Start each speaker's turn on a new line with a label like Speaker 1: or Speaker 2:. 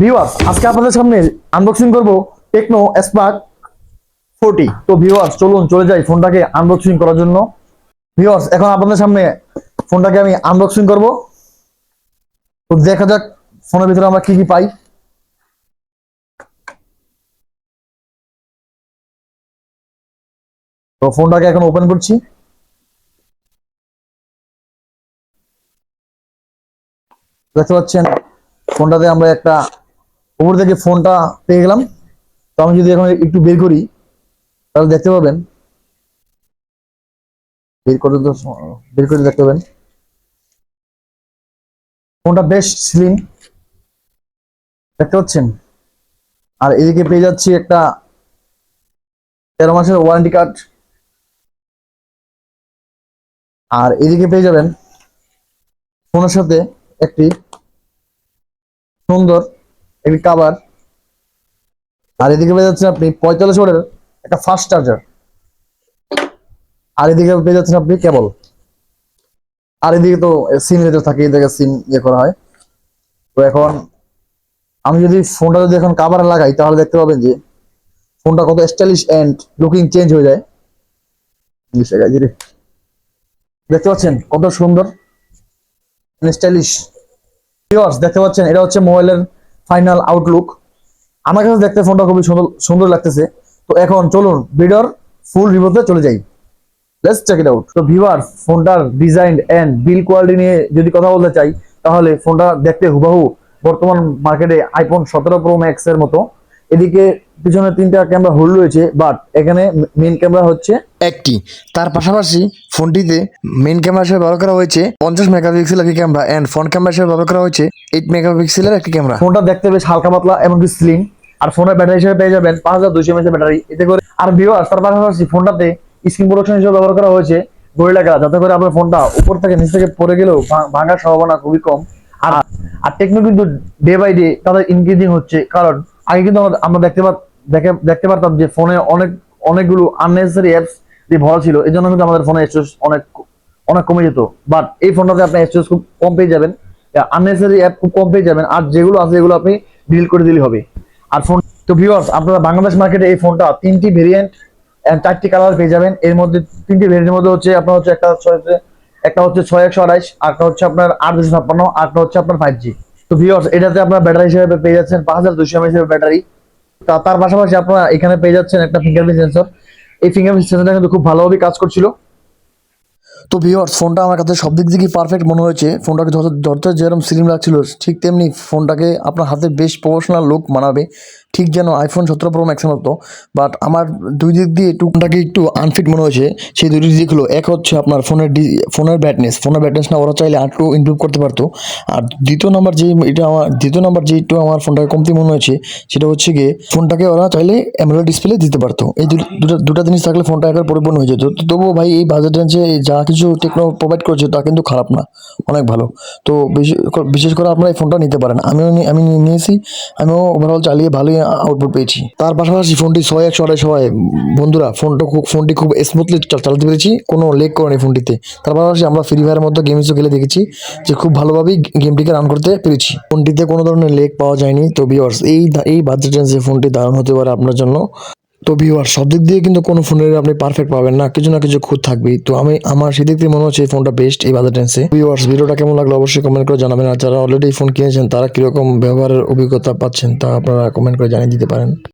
Speaker 1: Viewers, আজকে আপনাদের সামনে আনবক্সিং করব টেকনো স্পার্ক 40। তো ভিউয়ার্স, চলুন চলে যাই ফোনটাকে আনবক্সিং করার জন্য। ভিউয়ার্স, এখন আপনাদের সামনে ফোনটাকে আমি আনবক্সিং করব। তো দেখা যাক ফোনের ভিতরে আমরা কি কি পাই। তো ফোনটাকে এখন ওপেন করছি। দেখতে পাচ্ছেন ফোনটাতে আমরা একটা উপর থেকে ফোনটা পেয়ে গেলাম। তো আমি যদি এখন একটু বের করি তাহলে দেখতে পাবেন, বের করে তো বের করে দেখতে পাবেন ফোনটা বেশ স্লিম, দেখতে পাচ্ছেন। আর এদিকে পেয়ে যাচ্ছি একটা 13 মাসের ওয়ারেন্টি কার্ড। আর এদিকে পেয়ে যাবেন ফোনের সাথে একটি সুন্দর একটি কাভার। আর এদিকে পেয়ে যাচ্ছেন আপনি 45 ওয়াটের একটা ফাস্ট চার্জার। আর এদিকে পেয়ে যাচ্ছেন আপনি কেবল। আর এদিকে তো সিম রেজার থাকে, এদিকে সিম করা হয়। তো এখন আমি যদি ফোনটা যদি এখন কাভারে লাগাই তাহলে দেখতে পাবেন যে ফোনটা কত স্টাইলিশ এন্ড লুকিং চেঞ্জ হয়ে যায়। দেখতে পাচ্ছেন কত সুন্দর স্টাইলিশ। ভিউয়ার্স, দেখতে পাচ্ছেন এটা হচ্ছে মোবাইলের ফাইনাল আউটলুক। আমার কাছে দেখতে ফোনটা খুবই সুন্দর সুন্দর লাগতেছে। তো এখন চলুন ভিডিওর ফুল রিভিউতে চলে যাই। Let's check it out. তো ভিউয়ার্স, ফোনটার ডিজাইন এন্ড বিল কোয়ালিটি নিয়ে যদি কথা বলতে চাই তাহলে ফোনটা দেখতে হুবহু বর্তমান মার্কেটে আইফোন 17 প্রো ম্যাক্স এর মতো। এদিকে পিছনে 3টা ক্যামেরা হোল্ড রয়েছে, বাট এখানে মেইন ক্যামেরা হচ্ছে
Speaker 2: একটি। তার পাশাপাশি ফোনটিতে মেইন ক্যামেরা হিসেবে ব্যবহার করা হয়েছে 50 মেগাপিক্সেলের একটি ক্যামেরা অ্যান্ড ফ্রন্ট ক্যামেরা হিসেবে ব্যবহার করা হয়েছে 8 মেগাপিক্সেলের একটি ক্যামেরা।
Speaker 1: ফোনটা দেখতে বেশ হালকা পাতলা এবং স্লিম। আর ফোনের ব্যাটারি হিসেবে পেয়ে যাবেন 5200 mAh ব্যাটারি এতে করে। আর ভিউয়ার্স, তার পাশাপাশি ফোনটাতে স্ক্রিন প্রোটেকশন হিসেবে ব্যবহার করা হয়েছে গরিলা গ্লাস, যাতে করে আপনার ফোনটা উপর থেকে নিচ থেকে পড়ে গেলেও ভাঙার সম্ভাবনা খুবই কম। আর আর টেকনো কিন্তু ডে বাই ডে তাদের ইনক্রিজিং হচ্ছে, কারণ আগে কিন্তু আমরা দেখতে পারতাম যে ফোনে অনেকগুলো আননেসেসারি অ্যাপস দিয়ে ভরা ছিল। এই জন্য কিন্তু আমাদের ফোনে স্টোরেজ অনেক অনেক কমে যেত। বাট এই ফোনটাতে আপনি স্টোরেজ খুব কম পেয়ে যাবেন, আননেসেসারি অ্যাপ খুব কম পেয়ে যাবেন। আর যেগুলো আছে এগুলো আপনি ডিলিট করে দিলে হবে। আর ফোন তো ভিউয়ার্স, আপনারা বাংলাদেশ মার্কেটে এই ফোনটা 3টি ভেরিয়েন্ট এন্ড 4টি কালার পেয়ে যাবেন। এর মধ্যে 3টি ভেরিয়েন্টের মধ্যে হচ্ছে আপনার হচ্ছে একটা হচ্ছে 6128, আরেকটা হচ্ছে আপনার 8256, আরেকটা হচ্ছে আপনার 5G। তো ভিউয়ার্স, এটাতে আপনার ব্যাটারি হিসেবে পেয়ে যাচ্ছেন 5200 mAh ব্যাটারি। তার পাশাপাশি আপনারা এখানে পেয়ে যাচ্ছেন একটা ফিঙ্গারপ্রিন্ট সেন্সর। এই ফিঙ্গারপ্রিন্ট সেন্সরটা কিন্তু খুব ভালোভাবে কাজ করছিল।
Speaker 2: তো ভিউয়ার্স, ফোনটা আমার কাছে সব দিক থেকে পারফেক্ট মনে হয়েছে। ফোনটাকে ধরতে যেরকম স্লিম লাগছিল ঠিক তেমনি ফোনটাকে আপনার হাতে বেশ প্রফেশনাল লুক মানাবে, ঠিক যেন আইফোন 17 প্রো ম্যাক্সের মতো। বাট আমার দুই দিক দিয়ে ফোনটাকে একটু আনফিট মনে হয়েছে। সেই দুটি দিক হলো, এক হচ্ছে আপনার ফোনের ব্রাইটনেসটা ওরা চাইলে আরটু ইমপ্রুভ করতে পারতো। আর দ্বিতীয় নাম্বার যে একটু আমার ফোনটাকে কমতি মনে হয়েছে সেটা হচ্ছে গিয়ে ফোনটাকে ওরা চাইলে অ্যামোলেড ডিসপ্লে দিতে পারতো। এই দুটা জিনিস থাকলে ফোনটা একবার পরিপূর্ণ হয়ে যেত। তো তবুও ভাই, এই বাজেট রেঞ্জে যা কিছু টেকনো প্রোভাইড করছে তা কিন্তু খারাপ না, অনেক ভালো। তো বিশেষ করে আপনারা এই ফোনটা নিতে পারেন। আমি নিয়েছি, আমিও ওভারঅল চালিয়ে ভালোই আউটপুট পেয়েছি। তার পাশাপাশি ফোনটি 100-128 হয় বন্ধুরা, ফোনটি খুব স্মুথলি চালাতে পেরেছি, কোনো লেগ করেনি ফোনটিতে। তার পাশাপাশি আমরা ফ্রি ফায়ারের মতো গেমসও খেলে দেখেছি যে খুব ভালোভাবেই গেমটিকে রান করতে পেরেছি। ফোনটিতে কোনো ধরনের লেগ পাওয়া যায়নি। তো ভিউয়ার্স, এই বাজেট রেঞ্জে ফোনটি দারুণ হতে পারে আপনার জন্য। তো ভিউয়ার্স, সব দিক দিয়ে কিন্তু কোনো ফোনের আপনি পারফেক্ট পাবেন না, কিছু না কিছু খুঁত থাকবেই। তো আমার সেদিক দিয়ে মনে হচ্ছে এই ফোনটা বেস্ট এই বাজেট রেঞ্জে। ভিউয়ার্স, ভিডিওটা কেমন লাগলো অবশ্যই কমেন্ট করে জানাবেন। আর যারা অলরেডি ফোন কিনেছেন তারা কিরকম ব্যবহারের অভিজ্ঞতা পাচ্ছেন তা আপনারা কমেন্ট করে জানিয়ে দিতে পারেন।